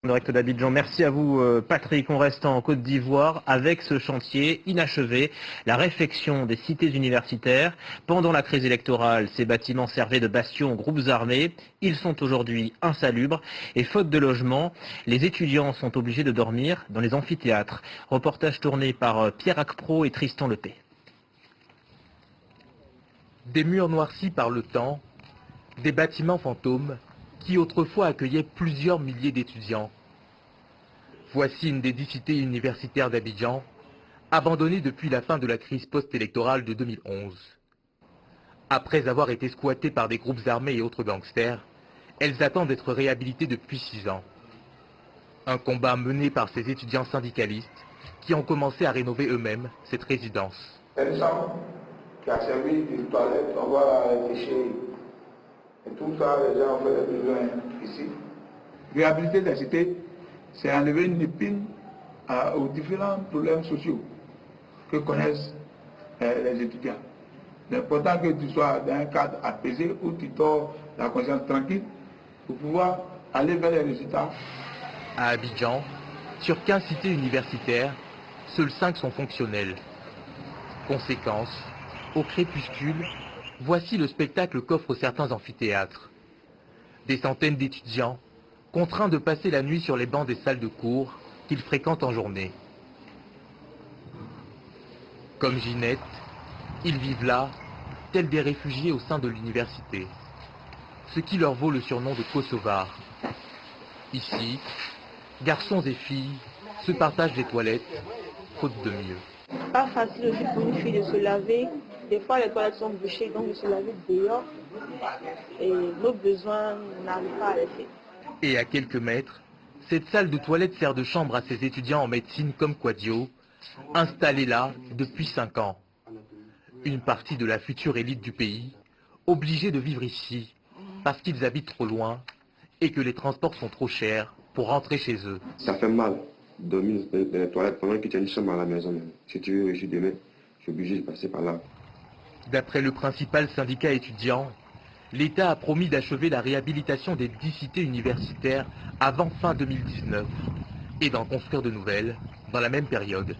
Direct d'Abidjan. Merci à vous Patrick. On reste en Côte d'Ivoire avec ce chantier inachevé, la réfection des cités universitaires. Pendant la crise électorale, ces bâtiments servaient de bastions aux groupes armés. Ils sont aujourd'hui insalubres et faute de logement, les étudiants sont obligés de dormir dans les amphithéâtres. Reportage tourné par Pierre Acpro et Tristan Lepay. Des murs noircis par le temps, des bâtiments fantômes qui autrefois accueillait plusieurs milliers d'étudiants. Voici une des 10 cités universitaires d'Abidjan, abandonnée depuis la fin de la crise post-électorale de 2011. Après avoir été squattées par des groupes armés et autres gangsters, elles attendent d'être réhabilitées depuis 6 ans. Un combat mené par ces étudiants syndicalistes qui ont commencé à rénover eux-mêmes cette résidence. Une chambre qui a servi de toilette, on va réfléchir. Et tout ça, les gens ont fait des besoins ici. Réhabiliter la cité, c'est enlever une épine aux différents problèmes sociaux que connaissent les étudiants. L'important que tu sois dans un cadre apaisé où tu dors la conscience tranquille pour pouvoir aller vers les résultats. À Abidjan, sur 15 cités universitaires, seules 5 sont fonctionnelles. Conséquence, au crépuscule, voici le spectacle qu'offrent certains amphithéâtres. Des centaines d'étudiants, contraints de passer la nuit sur les bancs des salles de cours qu'ils fréquentent en journée. Comme Ginette, ils vivent là, tels des réfugiés au sein de l'université, ce qui leur vaut le surnom de Kosovars. Ici, garçons et filles se partagent des toilettes, faute de mieux. Pas facile aussi pour une fille de se laver. Des fois, les toilettes sont bouchées, donc de se laver dehors. Et nos besoins n'arrivent pas à les faire. Et à quelques mètres, cette salle de toilette sert de chambre à ces étudiants en médecine comme Quadio, installés là depuis 5 ans. Une partie de la future élite du pays, obligée de vivre ici, parce qu'ils habitent trop loin et que les transports sont trop chers pour rentrer chez eux. Ça fait mal de dormir dans les toilettes pendant que tu as une chambre à la maison même. Si tu veux réussir demain, tu es obligé de passer par là. D'après le principal syndicat étudiant, l'État a promis d'achever la réhabilitation des 10 cités universitaires avant fin 2019 et d'en construire de nouvelles dans la même période.